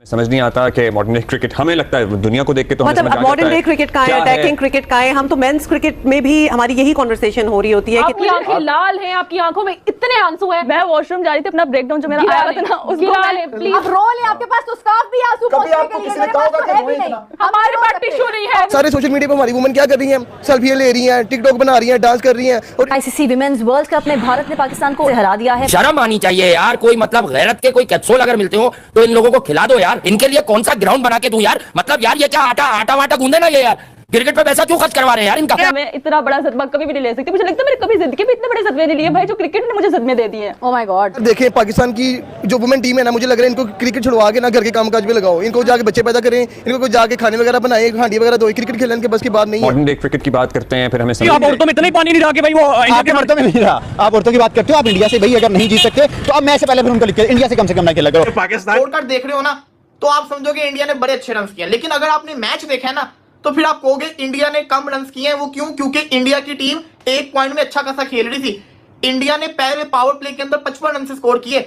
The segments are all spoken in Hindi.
समझ नहीं आता कि मॉडर्न डे क्रिकेट, हमें लगता है दुनिया को देख के तो मतलब मॉडर्न डे क्रिकेट का है, अटैकिंग क्रिकेट का है, हम तो मेंस क्रिकेट में भी हमारी यही कॉन्वर्सेशन हो रही होती है। आपकी आंखें लाल हैं, आपकी आंखों में इतने आंसू हैं। मैं वॉशरूम जा रही थी, अपना ब्रेकडाउन जो मेरा आया था ना उसको लाल है, प्लीज अब रोल है आपके पास तो स्कार्फ भी आंसू पोंछने के लिए मेरे पास तो है भी नहीं। हमारे पास टिश्यू नहीं है। सारे सोशल मीडिया पे हमारी वुमेन क्या कर रही हैं, सेल्फी ले रही हैं, टिकटॉक बना रही हैं, डांस कर रही हैं। और आईसीसी विमेंस वर्ल्ड कप में भारत ने पाकिस्तान को हरा दिया है। शर्म आनी चाहिए यार, कोई मतलब गैरत के कोई कैप्सूल अगर मिलते हो तो इन लोगों को खिला दो यार। इनके लिए कौन सा ग्राउंड बना के दूं यार, मतलब यार ये क्या आटा वाटा गूंदे ना ये यार, क्रिकेट पे पैसा क्यों खर्च करवा रहे हैं यार इनका। मैं इतना बड़ा सदमा कभी भी नहीं ले सकती, मुझे लगता है मैंने कभी जिंदगी में इतने बड़े सदमे नहीं लिए भाई जो क्रिकेट ने मुझे सदमे दे दिए। Oh my God. देखें पाकिस्तान की जो वुमेन टीम है ना, मुझे लग रहा है इनको क्रिकेट छुड़वा के ना घर के कामकाज पे लगाओ, इनको जाके बच्चे पैदा करें, इनको जाके खाने वगैरह बनाए, हांडी वगैरह दो, क्रिकेट खेलने के बस की बात नहीं है। मॉडर्न डे क्रिकेट की बात करते हैं फिर हमें आप औरतों में इतना ही पानी नहीं रहा कि भाई वो आपके मर्दों में नहीं रहा। आप औरतों की बात करते हो, आप इंडिया से भाई अगर नहीं जीत सकते तो अब मैच से पहले फिर उनको लिख के इंडिया से कम ना खेला करो। पाकिस्तान स्कोर कार्ड देख रहे हो ना तो आप समझोगे इंडिया ने बड़े अच्छे रन किए, लेकिन अगर आपने मैच देखा है ना तो फिर आप कहोगे इंडिया ने कम रन किए हैं। वो क्यों? क्योंकि इंडिया की टीम एक पॉइंट में अच्छा खासा खेल रही थी। इंडिया ने पहले पावर प्ले के अंदर 55 रन से स्कोर किए।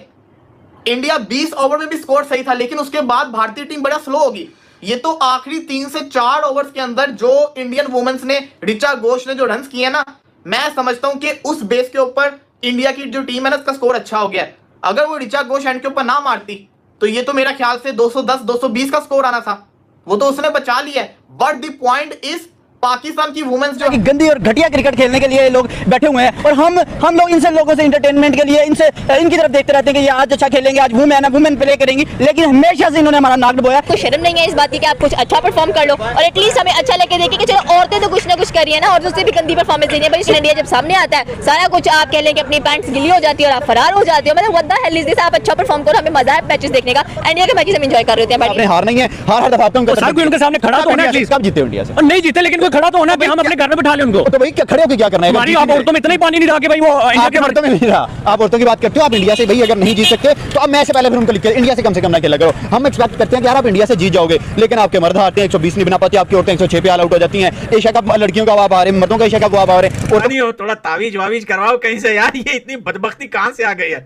इंडिया 20 ओवर में भी स्कोर सही था, लेकिन उसके बाद भारतीय टीम बड़ा स्लो होगी। ये तो आखिरी 3 से 4 ओवर्स के अंदर जो इंडियन वुमेन्स ने, ऋचा घोष ने जो रन किए ना, मैं समझता हूं कि उस बेस के ऊपर इंडिया की जो टीम है ना उसका स्कोर अच्छा हो गया। अगर वो ऋचा घोष एंड के ऊपर ना मारती तो ये तो मेरा ख्याल से 210 220 का स्कोर आना था। वो तो उसने बचा लिया है। But the point is Pakistan की वुमेन्स जो गंदी और घटिया क्रिकेट खेलने के लिए लोग बैठे हुए हैं और हम लोग इनसे लोगों से इंटरटेनमेंट के लिए इनकी तरफ देखते रहते हैं कि ये आज अच्छा खेलेंगे, आज वुमेन प्ले करेंगी, लेकिन हमेशा से इन्होंने हमारा नाक डुबोया। कोई शर्म नहीं है इस बात की कि आप कुछ अच्छा परफॉर्म कर लो और एटलीस्ट हमें अच्छा लेके देखिए कि चलो औरतें तो कुछ ना कुछ कर रही है ना, और उससे भी गंदी परफॉर्मेंस देनी है भाई। इंडिया जब सामने आता है सारा कुछ आप कह लें कि अपनी पैंट्स गिली हो जाती है और आप फरार हो जाते हो। मतलब what the hell is this. आप अच्छा परफॉर्म करो, हमें मजा है मैचेस देखने का। इंडिया के मैचेस हम एंजॉय कर रहे होते हैं। हार नहीं है, हर दफा उनके सामने खड़ा तो होना एटलीस्ट। कब जीते इंडिया से? नहीं जीते, लेकिन कोई खड़ा तो होना कि हम अपने घर में बिठा ले उनको। तो भाई खड़े होकर क्या करना है? हमारी आप औरतों में इतना ही पानी नहीं रहा कि भाई वो आपके मर्दों में नहीं रहा। आप औरतों की बात करते हो, आप इंडिया से भाई अगर नहीं जीत सकते तो अब मैच से पहले फिर उनको लिख के इंडिया से कम ना खेला करो। हम एक्सपेक्ट करते हैं कि यार आप इंडिया से जीत जाओगे, लेकिन आपके मर्द हारते हैं, 120 नहीं बना पाते, आपकी औरतें 106 पे ऑल आउट हो जाती हैं। एशिया कप लड़कियों का आप आ रहे हैं, मर्दों का एशिया कप आप आ रहे हैं। और थोड़ा तावीज वावीज करवाओ कहीं से यार, ये इतनी बदबख्ती कहां से आ गई है?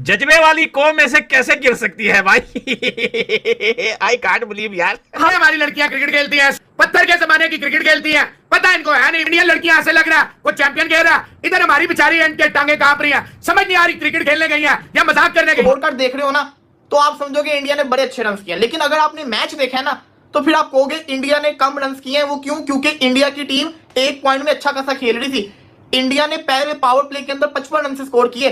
जज्बे वाली कौम ऐसे कैसे गिर सकती है भाई? आई कांट बिलीव यार। हमारी लड़कियां क्रिकेट खेलती हैं, पत्थर के जमाने की क्रिकेट खेलती हैं। पता इनको है नहीं, इंडियन लड़कियां ऐसे लग रहा वो चैंपियन खेल रहा, इधर हमारी बेचारी इनके टांगे कांप रही हैं। समझ नहीं आ रही क्रिकेट खेलने गई है या मजाक करने गई। स्कोर कार्ड देख रहे हो ना तो आप समझोगे इंडिया ने बड़े अच्छे रन किए, लेकिन अगर आपने मैच देखा है ना तो फिर आप कहोगे इंडिया ने कम रन किए हैं। वो क्यों? क्योंकि इंडिया की टीम एक पॉइंट में अच्छा खासा खेल रही थी। इंडिया ने पहले पावर प्ले के अंदर 55 रन से स्कोर किए।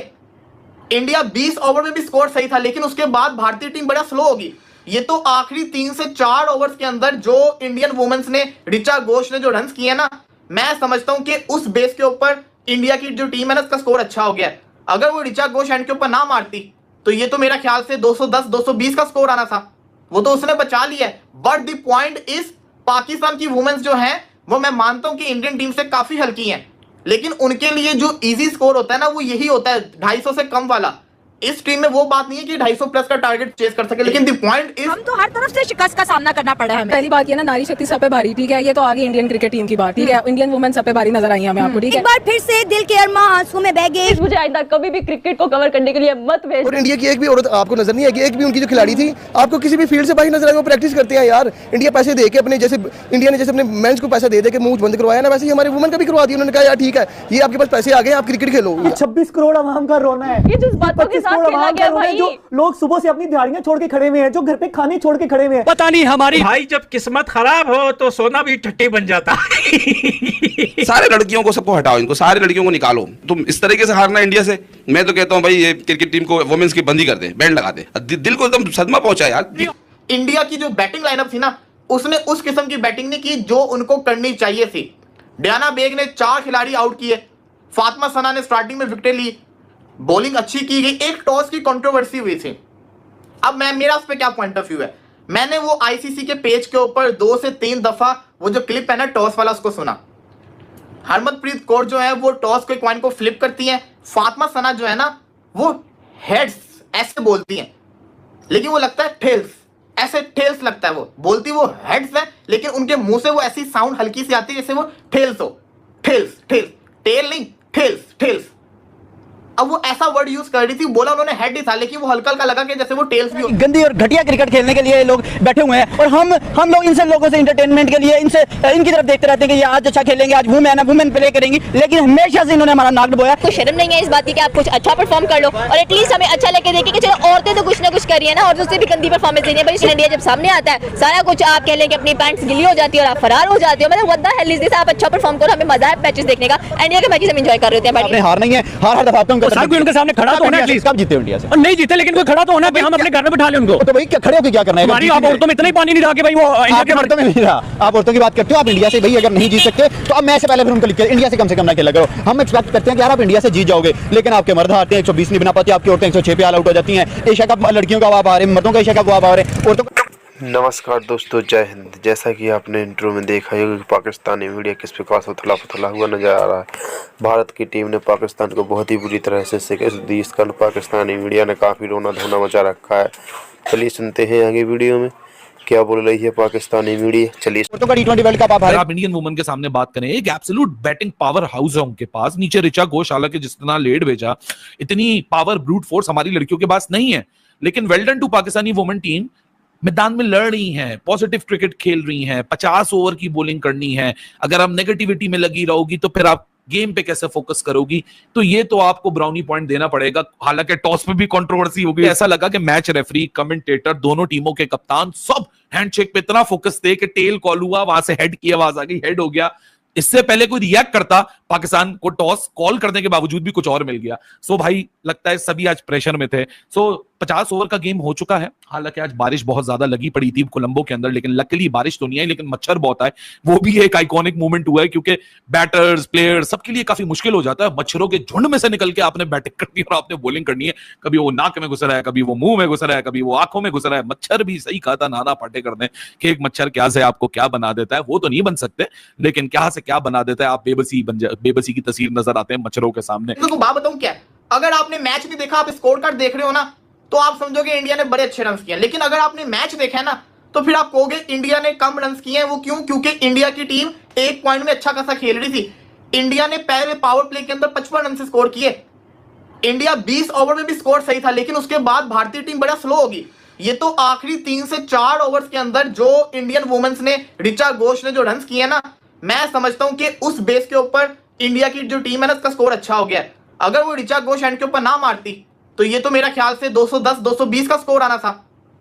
इंडिया 20 ओवर में भी स्कोर सही था, लेकिन उसके बाद भारतीय टीम बड़ा स्लो होगी। ये तो आखिरी 3 से 4 ओवर्स के अंदर जो इंडियन वुमेन्स ने, ऋचा घोष ने जो रन किए ना, मैं समझता हूं कि उस बेस के ऊपर इंडिया की जो टीम है ना उसका स्कोर अच्छा हो गया। अगर वो ऋचा घोष एंड के ऊपर ना मारती तो ये तो मेरा ख्याल से 210 220 का स्कोर आना था। वो तो उसने बचा लिया है। But the point is Pakistan की वुमेन्स जो हैं वो मैं मानता हूं कि इंडियन टीम से काफी हल्की हैं, लेकिन उनके लिए जो इजी स्कोर होता है ना वो यही होता है 250 से कम वाला। इस टीम में वो बात नहीं है कि 250 प्लस का टारगेट चेस कर सके, लेकिन द पॉइंट इज हम तो हर तरफ से शिकस्त का सामना करना पड़ा है हमें। पहली बात ये ना, नारी शक्ति सब पे भारी, ठीक है। ये तो आगे इंडियन क्रिकेट टीम की बात, ठीक है। इंडियन वुमेन सब पे भारी नजर आई हमें आपको, ठीक है। एक बार फिर से दिल के अरमा आंसू में बह गए। मुझे आइंदा कभी भी क्रिकेट को कवर करने के लिए मत भेज। और इंडिया की एक भी औरत आपको नजर नहीं आएगी, एक भी उनकी जो खिलाड़ी थी आपको किसी भी फील्ड से बाहर नजर आएगी। वो प्रैक्टिस करते हैं यार। इंडिया पैसे दे के अपने, जैसे इंडिया ने जैसे अपने मेंस को पैसा दे के मुंह बंद करवाया ना, वैसे ही हमारे वुमेन का भी करवा दिया। उन्होंने कहा यार ठीक है, ये आपके पास पैसे आ गए, आप क्रिकेट खेलो। 26 करोड़ आवाम का रोना है, ये जिस बातों के साथ खेला गया भाई, जो लोग सुबह से अपनी दिहाड़ियां छोड़ के खड़े हुए हैं, जो घर पे खाने छोड़ के खड़े हुए हैं। पता नहीं हमारी भाई जब किस्मत खराब हो तो सोना भी टट्टी बन जाता है। सारे लड़कियों को सबको हटाओ, इनको सारे लड़कियों को निकालो। तुम इस तरीके से हारना इंडिया से, मैं तो कहता हूं भाई ये क्रिकेट टीम को वुमेन्स की बंदी कर दे, बैंड लगा दे। दिल को एकदम सदमा पहुंचा यार। इंडिया की जो बैटिंग लाइनअप थी ना उसने उस किस्म की बैटिंग नहीं की जो उनको करनी चाहिए थी। डियाना बेग ने 4 खिलाड़ी आउट किए, फातिमा सना ने स्टार्टिंग में विकेट ली, बॉलिंग अच्छी की गई, एक टॉस की कंट्रोवर्सी हुई थी। अब मेरा उस पर क्या पॉइंट ऑफ व्यू है, मैंने वो आईसीसी के पेज के ऊपर 2 से 3 दफा वो जो क्लिप है ना टॉस वाला उसको सुना। हरमनप्रीत कौर जो है वो टॉस के कॉइन को फ्लिप करती हैं, फातिमा सना जो है ना वो हेड्स ऐसे बोलती हैं, लेकिन वो लगता है टेल्स, ऐसे टेल्स लगता है। वो बोलती वो हेड्स है, लेकिन उनके मुंह से वो ऐसी साउंड हल्की सी आती है जैसे वो टेल्स हो। टेल्स टेल्स, टेल नहीं, टेल्स टेल्स। अब वो ऐसा वर्ड यूज कर रही थी, बोला उन्होंने हेड ही था, लेकिन वो हल्का हल्का लगा कि जैसे वो टेल्स भी गंदी और घटिया क्रिकेट खेलने के लिए लोग बैठे हुए हैं और हम लोग इनसे लोगों से इंटरटेनमेंट के लिए इनकी तरफ देखते रहते हैं कि ये आज अच्छा खेलेंगे, आज वुमेन प्ले करेंगी, लेकिन हमेशा से इन्होंने हमारा नाक डुबोया। कोई शर्म नहीं है इस बात की कि आप कुछ अच्छा परफॉर्म कर लो और एटलीस्ट हमें अच्छा लेके देखें कि चलो औरतें तो कुछ ना कुछ कर रही है ना, और उससे भी गंदी परफॉर्मेंस देनी है। भाई इंडिया जब सामने आता है सारा कुछ आप कह लें कि अपनी पैंट्स गिली हो जाती है और आप फरार हो जाते हो। मतलब what the hell is this? आप अच्छा परफॉर्म करो, हमें मजा है मैचेस देखने का, इंडिया के मैचेस हम एंजॉय कर रहे होते हैं। हार नहीं है, हर दफा उनके सामने खड़ा तो होना है। कब जीते इंडिया से? नहीं जीते, लेकिन कोई खड़ा तो होना है, हम अपने घर में बिठा लें उनको। तो भाई खड़े होकर क्या करना है? हमारी आप औरतों में इतना ही पानी नहीं रहा कि भाई वो इंडिया के मर्दों में नहीं रहा। आप औरतों की बात करते हो, आप इंडिया से भाई अगर नहीं जीत सकते तो अब मैच से पहले फिर उनको लिख के इंडिया से कम ना खेला करो। हम एक्सपेक्ट करते हैं कि यार आप इंडिया से जीत जाओगे, लेकिन आपके मर्द हारते हैं, 120 नहीं बना पाती, आपकी औरतें 106 पे ऑल आउट हो जाती हैं। एशिया कप लड़कियों का आप आ रहे हैं, मर्दों का एशिया कप आ रहे हैं, औरतों। नमस्कार दोस्तों, जय हिंद। जैसा कि आपने इंट्रो में देखा है कि पाकिस्तानी मीडिया किस प्रकार से उथला हुआ नजर आ रहा है। भारत की टीम ने पाकिस्तान को बहुत ही बुरी तरह से शिकस्त दी। इस कारण पाकिस्तानी मीडिया ने काफ़ी रोना धोना मचा रखा है। चलिए सुनते हैं आगे वीडियो में क्या बोल रही है पाकिस्तानी मीडिया। चलिए T20 वर्ल्ड कप आप इंडियन वुमेन के सामने बात करें, एक एब्सोल्यूट बैटिंग पावर हाउस है उनके पास। नीचे ऋचा घोष हालांकि जितना लेट भेजा, इतनी पावर ब्रूट फोर्स हमारी लड़कियों के पास नहीं है, लेकिन well done to Pakistani women team. मैदान में लड़ रही हैं, पॉजिटिव क्रिकेट खेल रही हैं, 50 ओवर की बॉलिंग करनी है। अगर आप नेगेटिविटी में लगी रहोगी तो फिर आप गेम पे कैसे फोकस करोगी? तो ये तो आपको ब्राउनी पॉइंट देना पड़ेगा। हालांकि टॉस पे भी कंट्रोवर्सी होगी। ऐसा लगा कि मैच रेफरी, कमेंटेटर, दोनों टीमों के कप्तान सब हैंडशेक पे इतना फोकस थे कि टेल कॉल हुआ, वहां से हेड की आवाज आ गई, हेड हो गया। इससे पहले कोई रिएक्ट करता, पाकिस्तान को टॉस कॉल करने के बावजूद भी कुछ और मिल गया। सो भाई लगता है सभी आज प्रेशर में थे। सो 50 ओवर का गेम हो चुका है। हालांकि आज बारिश बहुत ज्यादा लगी पड़ी थी कोलंबो के अंदर, लेकिन लकीली बारिश तो नहीं आई, लेकिन मच्छर बहुत आए। वो भी एक आइकॉनिक मूवमेंट हुआ है, क्योंकि बैटर्स, प्लेयर्स सबके लिए काफी मुश्किल हो जाता है। मच्छरों के झुंड में से निकल के आपने बैटिंग करनी है और आपने बॉलिंग करनी है। कभी वो नाक में घुस रहा है, कभी वो मुंह में घुस रहा है, कभी वो आंखों में घुस रहा है। मच्छर भी सही कहा था नाना पाटेकर ने कि एक मच्छर क्या से आपको क्या बना देता है। वो तो नहीं बन सकते, लेकिन क्या से क्या बना देता है। आप बेबसी की तस्वीर नजर आते हैं मच्छरों के सामने। बात बताऊं क्या, अगर आपने मैच नहीं देखा, आप स्कोर कार्ड देख रहे हो ना, तो आप समझोगे इंडिया ने बड़े अच्छे रन किए। लेकिन अगर आपने मैच देखा है ना, तो फिर आप कहोगे इंडिया ने कम रन किए हैं। वो क्यों? क्योंकि इंडिया की टीम एक पॉइंट में अच्छा खासा खेल रही थी। इंडिया ने पहले पावर प्ले के अंदर 55 रन से स्कोर किए। इंडिया 20 ओवर में भी स्कोर सही था, लेकिन उसके बाद भारतीय टीम बड़ा स्लो होगी। ये तो आखिरी 3 से 4 ओवर्स के अंदर जो इंडियन वुमेन्स ने, ऋचा घोष ने जो रन किए ना, मैं समझता हूं कि उस बेस के ऊपर इंडिया की जो टीम है ना, उसका स्कोर अच्छा हो गया। अगर वो ऋचा घोष एंड के ऊपर ना मारती तो ये तो मेरा ख्याल से 210-220 का स्कोर आना था।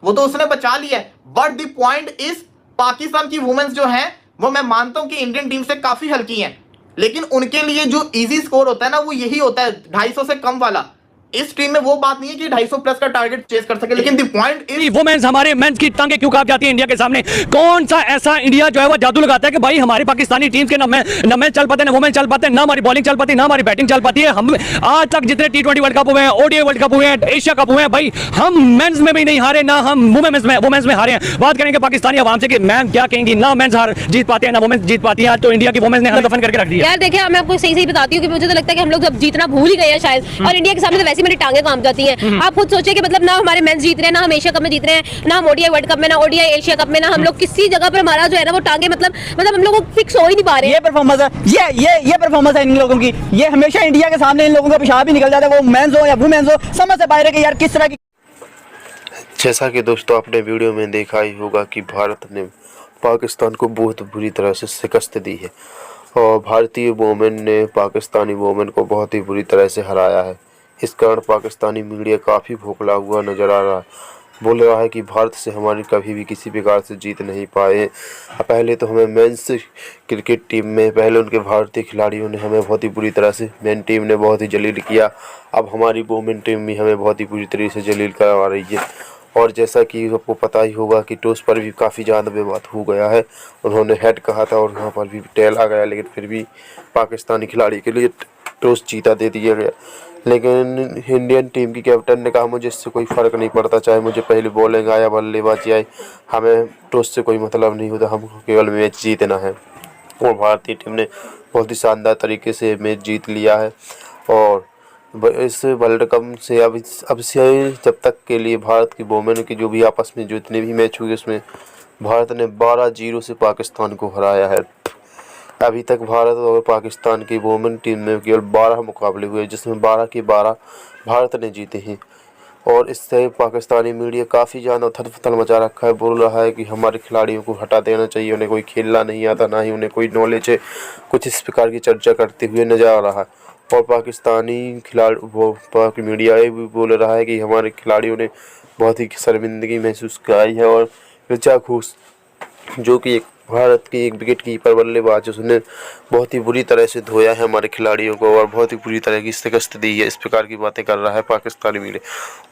वो तो उसने बचा लिया है। But the point is, Pakistan की वुमेन्स जो हैं, वो मैं मानता हूं कि इंडियन टीम से काफी हल्की हैं, लेकिन उनके लिए जो इजी स्कोर होता है ना, वो यही होता है 250 से कम वाला। इस टीम में वो बात नहीं है कि 250 प्लस का टारगेट चेस कर सके, लेकिन द पॉइंट इज वुमेन्स, हमारे मेंस की टांगे क्यों कांप जाती है इंडिया के सामने? कौन सा ऐसा इंडिया जो है वो जादू लगाता है कि भाई हमारी पाकिस्तानी टीम के ना मैं चल पाते, ना वुमेन चल पाते, ना हमारी बॉलिंग चल पाती, ना हमारी बैटिंग चल पाती है। हम आज तक जितने T20 वर्ल्ड कप हुए हैं, ODI वर्ल्ड कप हुए हैं, एशिया कप हुए हैं, भाई हम मेंस में भी नहीं हारे, ना हम वुमेन्स में हारे हैं। बात करेंगे पाकिस्तानी अवाम से कि मैम क्या कहेंगी, ना मेंस हार जीत पाते हैं, ना वुमेन्स जीत पाती है। आज तो इंडिया की वुमेन्स ने हाथ दफन करके रख दिया। यार देखिए, मैं आपको सही बताती हूँ कि मुझे तो लगता है कि हम लोग जब जीतना भूल ही गए हैं शायद, और इंडिया के सामने तो वैसे मेरी टांगे कांप जाती हैं। आप खुद सोचिए कि मतलब ना हमारे मेंस जीत रहे हैं, ना हम एशिया कप में जीत रहे हैं, ना हम ODI वर्ल्ड कप में, ना ODI एशिया कप में, ना हम लोग किसी जगह पर हमारा जो है ना वो टांगे मतलब हम लोग फिक्स हो ही नहीं पा रहे। ये परफॉर्मेंस है, ये परफॉर्मेंस है इन लोगों की। ये हमेशा इंडिया के सामने इन लोगों का पेशाब ही निकल जाता है, वो मेंस हो या वुमेन्स हो, समझ से बाहर है कि यार किस तरह की। जैसा कि दोस्तों आपने वीडियो में देखा ही होगा कि भारत ने पाकिस्तान को बहुत बुरी तरह से शिकस्त दी है और भारतीय वोमेन ने पाकिस्तानी वोमेन को बहुत ही बुरी तरह से हराया है। इस कारण पाकिस्तानी मीडिया काफ़ी भोखला हुआ नज़र आ रहा है। बोल रहा है कि भारत से हमारी कभी भी किसी प्रकार से जीत नहीं पाए। पहले तो हमें मेंस क्रिकेट टीम में पहले उनके भारतीय खिलाड़ियों ने हमें बहुत ही बुरी तरह से, मेन टीम ने बहुत ही जलील किया। अब हमारी वोमेन टीम भी हमें बहुत ही बुरी तरह से जलील करवा रही है। और जैसा कि आपको पता ही होगा कि टॉस पर भी काफ़ी ज़्यादा विवाद हो गया है। उन्होंने हेड कहा था और यहाँ पर भी टेल आ गया, लेकिन फिर भी पाकिस्तानी खिलाड़ी के लिए टॉस जीता दे दिया गया। लेकिन इंडियन टीम की कैप्टन ने कहा मुझे इससे कोई फ़र्क नहीं पड़ता, चाहे मुझे पहली बॉलिंग आया बल्लेबाजी आई, हमें टॉस से कोई मतलब नहीं होता, हमको केवल मैच जीतना है। और भारतीय टीम ने बहुत ही शानदार तरीके से मैच जीत लिया है। और इस वर्ल्ड कप से अब से जब तक के लिए भारत की वोमेन की जो भी आपस में जितने भी मैच हुए उसमें भारत ने 12-0 से पाकिस्तान को हराया है। अभी तक भारत और पाकिस्तान की वुमेन टीम में केवल 12 मुकाबले हुए, जिसमें 12 के 12 भारत ने जीते हैं। और इससे पाकिस्तानी मीडिया काफ़ी ज़्यादा उथल-पुथल मचा रखा है। बोल रहा है कि हमारे खिलाड़ियों को हटा देना चाहिए, उन्हें कोई खेलना नहीं आता, ना ही उन्हें कोई नॉलेज है। कुछ इस प्रकार की चर्चा करते हुए नजर आ रहा है। और पाकिस्तानी खिलाड़ी मीडिया भी बोल रहा है कि हमारे खिलाड़ियों ने बहुत ही शर्मिंदगी महसूस कराई है। और ऋचा घोष जो कि एक भारत की एक विकेट कीपर बल्लेबाज, उसने बहुत ही बुरी तरह से धोया है हमारे खिलाड़ियों को और बहुत ही बुरी तरह की शिकस्त दी है। इस प्रकार की बातें कर रहा है पाकिस्तानी मीडिया।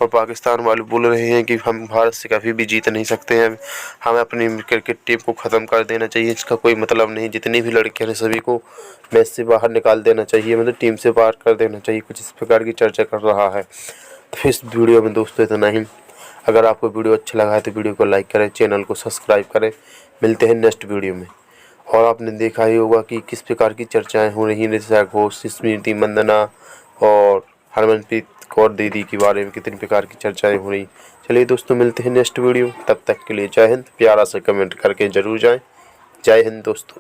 और पाकिस्तान वाले बोल रहे हैं कि हम भारत से कभी भी जीत नहीं सकते हैं, हमें अपनी क्रिकेट टीम को ख़त्म कर देना चाहिए। इसका कोई मतलब नहीं, जितनी भी लड़कियां हैं सभी को मैच से बाहर निकाल देना चाहिए, मतलब टीम से बाहर कर देना चाहिए। कुछ इस प्रकार की चर्चा कर रहा है। तो इस वीडियो में दोस्तों इतना ही। अगर आपको वीडियो अच्छा लगा है तो वीडियो को लाइक करें, चैनल को सब्सक्राइब करें। मिलते हैं नेक्स्ट वीडियो में। और आपने देखा ही होगा कि किस प्रकार की चर्चाएं हो रही हैं। ऋचा घोष, स्मृति मंदाना और हरमनप्रीत कौर दीदी के बारे में कितनी प्रकार की चर्चाएं हो रही। चलिए दोस्तों, मिलते हैं नेक्स्ट वीडियो। तब तक के लिए जय हिंद। प्यारा सा कमेंट करके जरूर जाएं। जय हिंद दोस्तों।